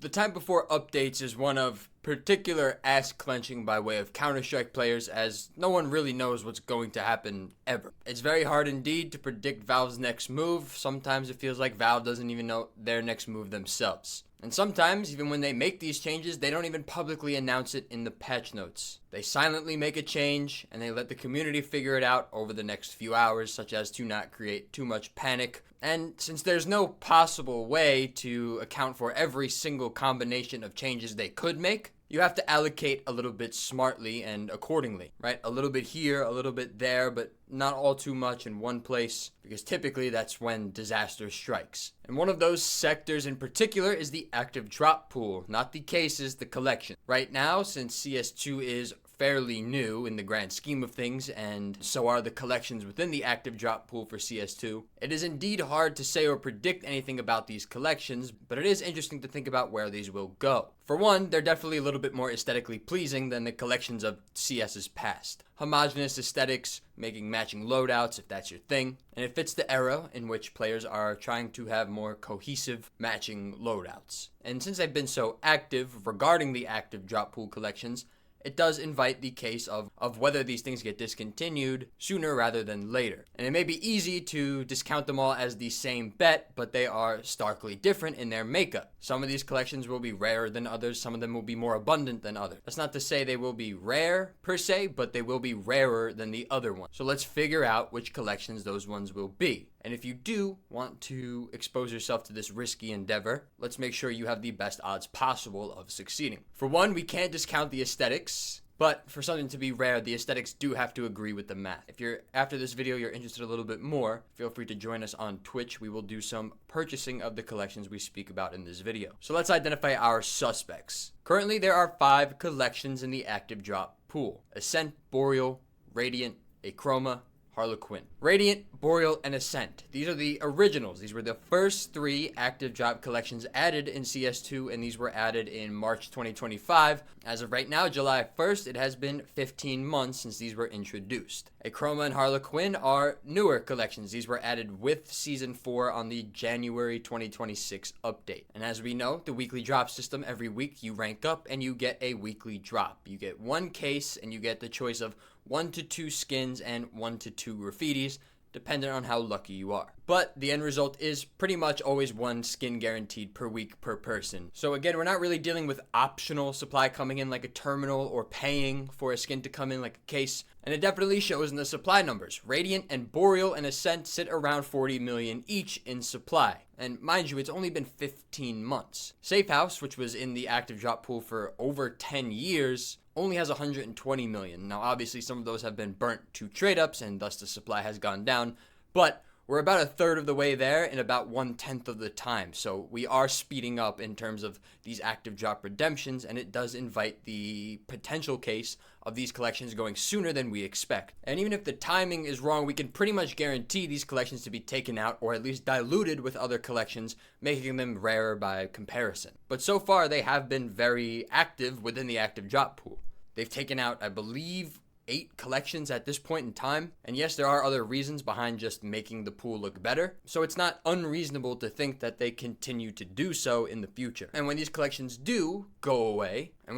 The time before updates is one of particular ass clenching by way of Counter-Strike players, as no one really knows what's going to happen ever. It's very hard indeed to predict Valve's next move. Sometimes it feels like Valve doesn't even know their next move themselves. And sometimes, even when they make these changes, they don't even publicly announce it in the patch notes. They silently make a change, and they let the community figure it out over the next few hours, such as to not create too much panic. And since there's no possible way to account for every single combination of changes they could make, you have to allocate a little bit smartly and accordingly, right? A little bit here, a little bit there, but not all too much in one place, because typically that's when disaster strikes. And one of those sectors in particular is the active drop pool, not the cases, the collection. Right now, since CS2 is fairly new in the grand scheme of things, and so are the collections within the active drop pool for CS2, it is indeed hard to say or predict anything about these collections, but it is interesting to think about where these will go. For one, they're definitely a little bit more aesthetically pleasing than the collections of CS's past. Homogeneous aesthetics, making matching loadouts if that's your thing, and it fits the era in which players are trying to have more cohesive matching loadouts. And since I've been so active regarding the active drop pool collections, it does invite the case of whether these things get discontinued sooner rather than later. And it may be easy to discount them all as the same bet, but they are starkly different in their makeup. Some of these collections will be rarer than others, some of them will be more abundant than others. That's not to say they will be rare per se, but they will be rarer than the other ones. So let's figure out which collections those ones will be. And if you do want to expose yourself to this risky endeavor, let's make sure you have the best odds possible of succeeding. For one, we can't discount the aesthetics, but for something to be rare, the aesthetics do have to agree with the math. If after this video you're interested a little bit more, feel free to join us on Twitch. We will do some purchasing of the collections we speak about in this video. So let's identify our suspects. Currently there are 5 collections in the active drop pool: Ascent, Boreal, Radiant, Achroma, Harlequin. Radiant, Boreal, and Ascent. These are the originals. These were the first 3 active drop collections added in CS2, and these were added in March 2025. As of right now, July 1st, it has been 15 months since these were introduced. Achroma and Harlequin are newer collections. These were added with Season 4 on the January 2026 update. And as we know, the weekly drop system, every week you rank up and you get a weekly drop. You get 1 case and you get the choice of 1 to 2 skins and 1 to 2 graffitis, depending on how lucky you are. But the end result is pretty much always 1 skin guaranteed per week per person. So again, we're not really dealing with optional supply coming in like a terminal or paying for a skin to come in like a case. And it definitely shows in the supply numbers. Radiant and Boreal and Ascent sit around 40 million each in supply. And mind you, it's only been 15 months. Safe House, which was in the active drop pool for over 10 years, only has 120 million. Now obviously some of those have been burnt to trade ups and thus the supply has gone down, but we're about a third of the way there in about 1/10 of the time. So we are speeding up in terms of these active drop redemptions, and it does invite the potential case of these collections going sooner than we expect. And even if the timing is wrong, we can pretty much guarantee these collections to be taken out or at least diluted with other collections, making them rarer by comparison. But so far they have been very active within the active drop pool. They've taken out, I believe, 8 collections at this point in time. And yes, there are other reasons behind just making the pool look better. So it's not unreasonable to think that they continue to do so in the future. And when these collections do go away, and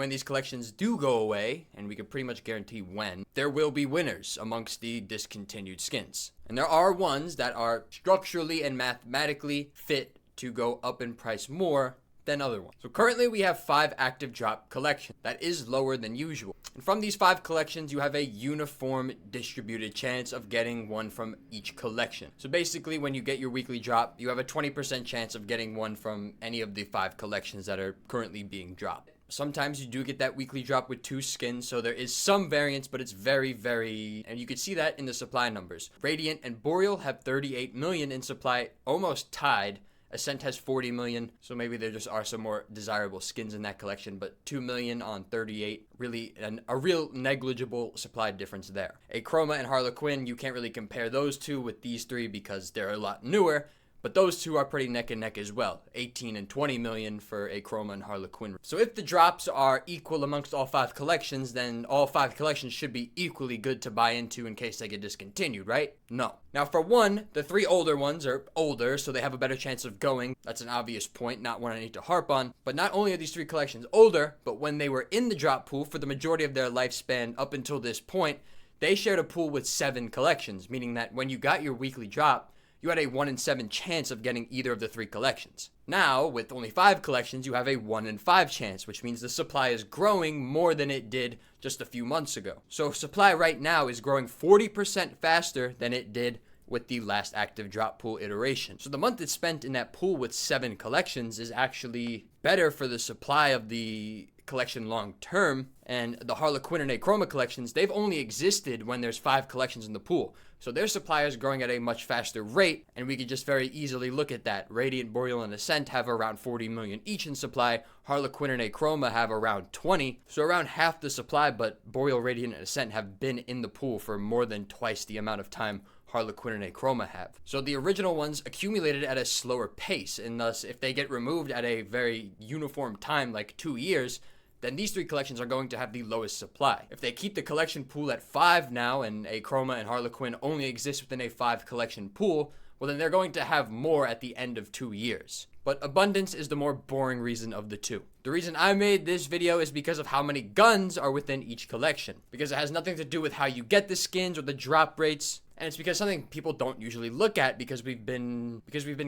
we can pretty much guarantee when, there will be winners amongst the discontinued skins. And there are ones that are structurally and mathematically fit to go up in price more than other ones. So currently we have 5 active drop collections. That is lower than usual. And from these 5 collections, you have a uniform distributed chance of getting 1 from each collection. So basically when you get your weekly drop, you have a 20% chance of getting 1 from any of the 5 collections that are currently being dropped. Sometimes you do get that weekly drop with 2 skins, so there is some variance, but it's very, and you can see that in the supply numbers. Radiant and Boreal have 38 million in supply, almost tied. Ascent has 40 million, so maybe there just are some more desirable skins in that collection, but 2 million on 38, really a real negligible supply difference there. Achroma and Harlequin, you can't really compare those two with these 3 because they're a lot newer, But those two are pretty neck and neck as well, 18 and 20 million for Achroma and Harlequin. So if the drops are equal amongst all 5 collections, then all 5 collections should be equally good to buy into in case they get discontinued, right? No. Now for one, the 3 older ones are older, so they have a better chance of going. That's an obvious point, not one I need to harp on. But not only are these 3 collections older, but when they were in the drop pool for the majority of their lifespan up until this point, they shared a pool with 7 collections, meaning that when you got your weekly drop, you had a 1 in 7 chance of getting either of the 3 collections. Now, with only 5 collections, you have a 1 in 5 chance, which means the supply is growing more than it did just a few months ago. So supply right now is growing 40% faster than it did with the last active drop pool iteration. So the month it's spent in that pool with 7 collections is actually better for the supply of the collection long term. And the Harlequin and Achroma collections, they've only existed when there's 5 collections in the pool. So their supply is growing at a much faster rate, and we could just very easily look at that. Radiant, Boreal, and Ascent have around 40 million each in supply. Harlequin and Achroma have around 20, so around half the supply, but Boreal, Radiant, and Ascent have been in the pool for more than twice the amount of time Harlequin and Achroma have. So the original ones accumulated at a slower pace, and thus if they get removed at a very uniform time, like 2 years, then these 3 collections are going to have the lowest supply. If they keep the collection pool at 5 now, and Achroma and Harlequin only exist within a 5 collection pool, well then they're going to have more at the end of 2 years. But abundance is the more boring reason of the two. The reason I made this video is because of how many guns are within each collection. Because it has nothing to do with how you get the skins or the drop rates. And it's because something people don't usually look at because we've been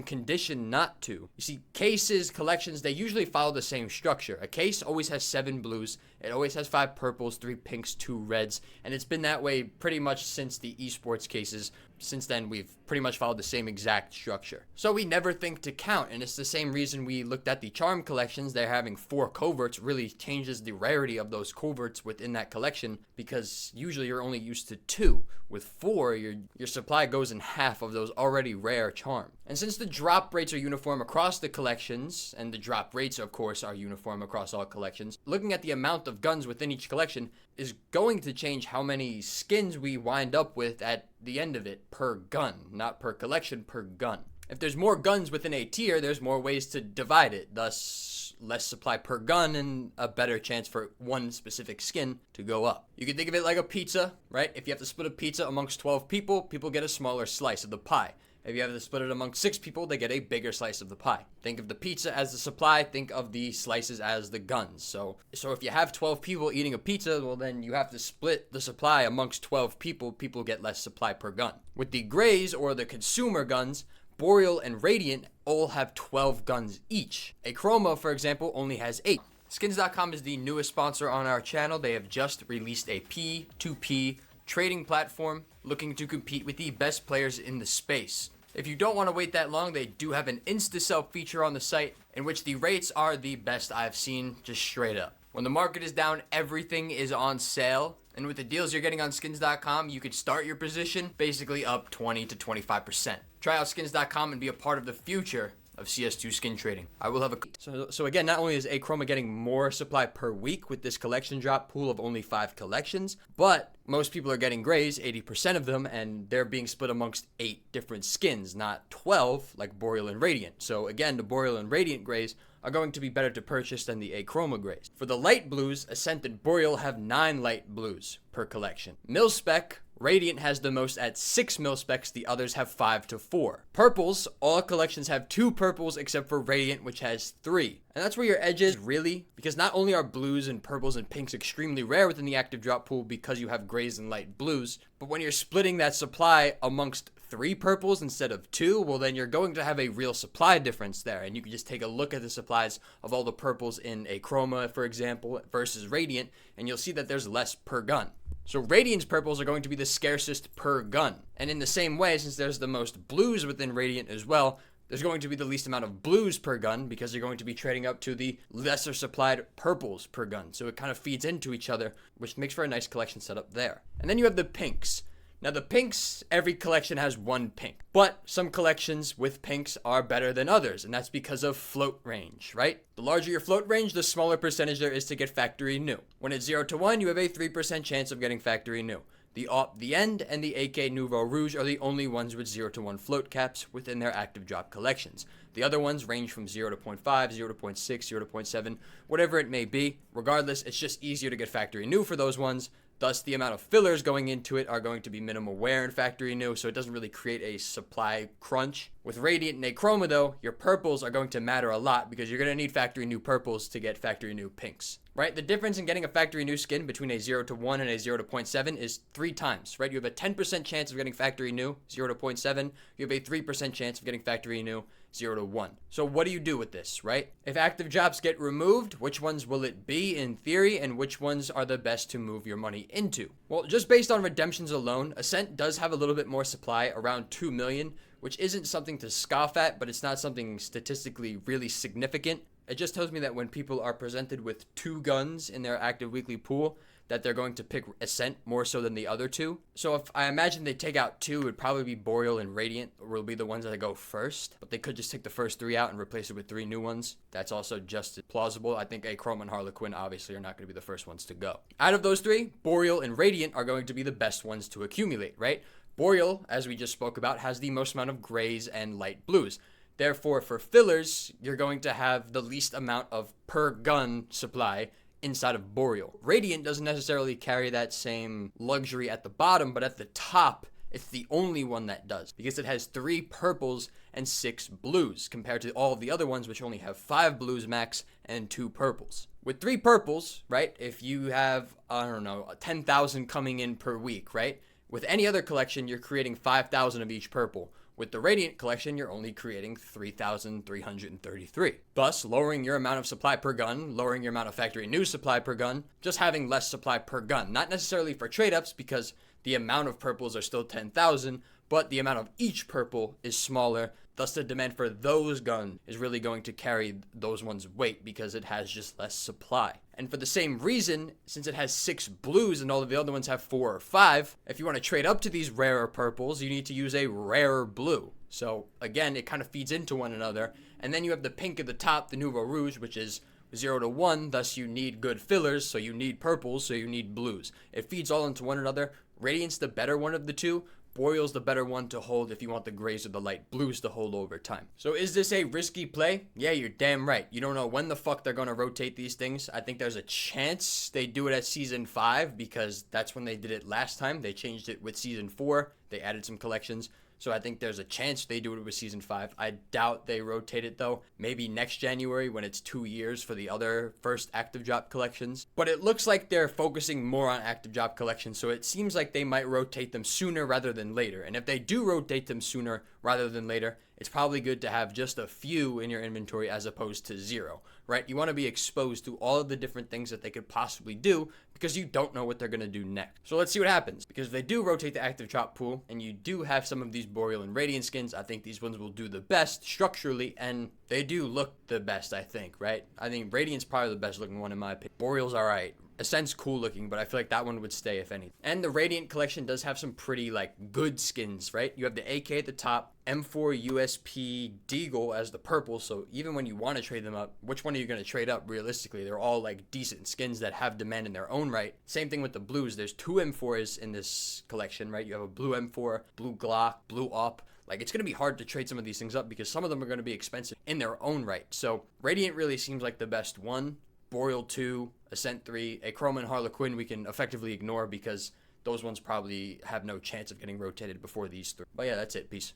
conditioned not to. You see, cases, collections, they usually follow the same structure. A case always has 7 blues, it always has 5 purples, 3 pinks, 2 reds, and it's been that way pretty much since the esports cases. Since then, we've pretty much followed the same exact structure. So we never think to count, and it's the same reason we looked at the charm collections. They're having 4 coverts really changes the rarity of those coverts within that collection, because usually you're only used to 2. With 4, your supply goes in half of those already rare charms. And since the drop rates are uniform across the collections, and the drop rates, of course, are uniform across all collections, looking at the amount of guns within each collection is going to change how many skins we wind up with at the end of it per gun, not per collection, per gun. If there's more guns within a tier, there's more ways to divide it, thus less supply per gun and a better chance for one specific skin to go up. You can think of it like a pizza, right? If you have to split a pizza amongst 12 people, people get a smaller slice of the pie. If you have to split it amongst 6 people, they get a bigger slice of the pie. Think of the pizza as the supply, think of the slices as the guns. So if you have 12 people eating a pizza, well then you have to split the supply amongst 12 people. People get less supply per gun. With the grays or the consumer guns, Boreal and Radiant all have 12 guns each. Achroma, for example, only has 8. Skins.com is the newest sponsor on our channel. They have just released a P2P trading platform looking to compete with the best players in the space. If you don't want to wait that long, they do have an insta-sell feature on the site in which the rates are the best I've seen, just straight up. When the market is down, everything is on sale. And with the deals you're getting on skins.com, you could start your position basically up 20 to 25%. Try out skins.com and be a part of the future of CS2 skin trading. I will have a... So again, not only is Achroma getting more supply per week with this collection drop pool of only 5 collections, but most people are getting grays, 80% of them, and they're being split amongst 8 different skins, not 12 like Boreal and Radiant. So again, the Boreal and Radiant grays are going to be better to purchase than the Achroma grays. For the light blues, Ascent and Boreal have 9 light blues per collection. Mil-spec, Radiant has the most at 6 mil-specs, the others have 5 to 4. Purples, all collections have 2 purples except for Radiant, which has 3. And that's where your edge is, really, because not only are blues and purples and pinks extremely rare within the active drop pool because you have grays and light blues, but when you're splitting that supply amongst 3 purples instead of 2, well then you're going to have a real supply difference there. And you can just take a look at the supplies of all the purples in Achroma, for example, versus Radiant, and you'll see that there's less per gun. So Radiant's purples are going to be the scarcest per gun. And in the same way, since there's the most blues within Radiant as well, there's going to be the least amount of blues per gun because you're going to be trading up to the lesser supplied purples per gun. So it kind of feeds into each other, which makes for a nice collection setup there. And then you have the pinks. Now the pinks, every collection has 1 pink, but some collections with pinks are better than others, and that's because of float range, right? The larger your float range, the smaller percentage there is to get factory new. When it's 0 to 1, you have a 3% chance of getting factory new. The AWP The End and the AK Nouveau Rouge are the only ones with 0 to 1 float caps within their active drop collections. The other ones range from 0 to 0.5, 0 to 0.6, 0 to 0.7, whatever it may be. Regardless, it's just easier to get factory new for those ones. Thus, the amount of fillers going into it are going to be minimal wear in factory new, so it doesn't really create a supply crunch. With Radiant and Achroma, though, your purples are going to matter a lot because you're going to need factory new purples to get factory new pinks. Right? The difference in getting a factory new skin between a 0 to 1 and a 0 to 0.7 is 3 times, right? You have a 10% chance of getting factory new, 0 to 0.7. You have a 3% chance of getting factory new, 0 to 1. So what do you do with this, right? If active drops get removed, which ones will it be in theory, and which ones are the best to move your money into? Well, just based on redemptions alone, Ascent does have a little bit more supply, around 2 million, which isn't something to scoff at, but it's not something statistically really significant. It just tells me that when people are presented with 2 guns in their active weekly pool, that they're going to pick Ascent more so than the other 2. So if I imagine they take out 2, it would probably be Boreal and Radiant will be the ones that go first. But they could just take the first 3 out and replace it with 3 new ones. That's also just as plausible. I think Achroma and Harlequin obviously are not going to be the first ones to go. Out of those 3, Boreal and Radiant are going to be the best ones to accumulate, right? Boreal, as we just spoke about, has the most amount of grays and light blues. Therefore, for fillers, you're going to have the least amount of per gun supply inside of Boreal. Radiant doesn't necessarily carry that same luxury at the bottom, but at the top, it's the only one that does because it has 3 purples and 6 blues compared to all of the other ones which only have 5 blues max and 2 purples. With 3 purples, right, if you have, 10,000 coming in per week, right? With any other collection, you're creating 5,000 of each purple. With the Radiant collection, you're only creating 3,333. Thus, lowering your amount of supply per gun, lowering your amount of factory new supply per gun, just having less supply per gun. Not necessarily for trade-ups because the amount of purples are still 10,000, but the amount of each purple is smaller. Thus, the demand for those guns is really going to carry those ones' weight because it has just less supply. And for the same reason, since it has 6 blues and all of the other ones have 4 or 5, if you want to trade up to these rarer purples, you need to use a rarer blue. So again, it kind of feeds into one another. And then you have the pink at the top, the Nouveau Rouge, which is 0 to 1, thus you need good fillers, so you need purples, so you need blues. It feeds all into one another. Radiant's the better one of the 2. Boreal's the better one to hold if you want the grays or the light blues to hold over time. So is this a risky play? Yeah, you're damn right. You don't know when the fuck they're going to rotate these things. I think there's a chance they do it at Season 5 because that's when they did it last time. They changed it with Season 4. They added some collections. So I think there's a chance they do it with Season 5. I doubt they rotate it though. Maybe next January when it's 2 years for the other first active drop collections. But it looks like they're focusing more on active drop collections, so it seems like they might rotate them sooner rather than later. And if they do rotate them sooner rather than later, it's probably good to have just a few in your inventory as opposed to 0, right? You want to be exposed to all of the different things that they could possibly do because you don't know what they're going to do next. So let's see what happens. Because if they do rotate the active drop pool and you do have some of these Boreal and Radiant skins, I think these ones will do the best structurally, and they do look the best, I think, right? I think Radiant's probably the best looking one in my opinion. Boreal's alright. Ascent's cool looking, but I feel like that one would stay if any. And the Radiant collection does have some pretty good skins, right? You have the AK at the top, M4 USP Deagle as the purple, so even when you want to trade them up, which one are you going to trade up realistically? They're all decent skins that have demand in their own right. Same thing with the blues. There's 2 M4s in this collection, right? You have a blue M4, blue Glock, blue AWP. It's going to be hard to trade some of these things up because some of them are going to be expensive in their own right. So Radiant really seems like the best one. Boreal 2, Ascent 3, Achroma and Harlequin we can effectively ignore because those ones probably have no chance of getting rotated before these 3. But yeah, that's it. Peace.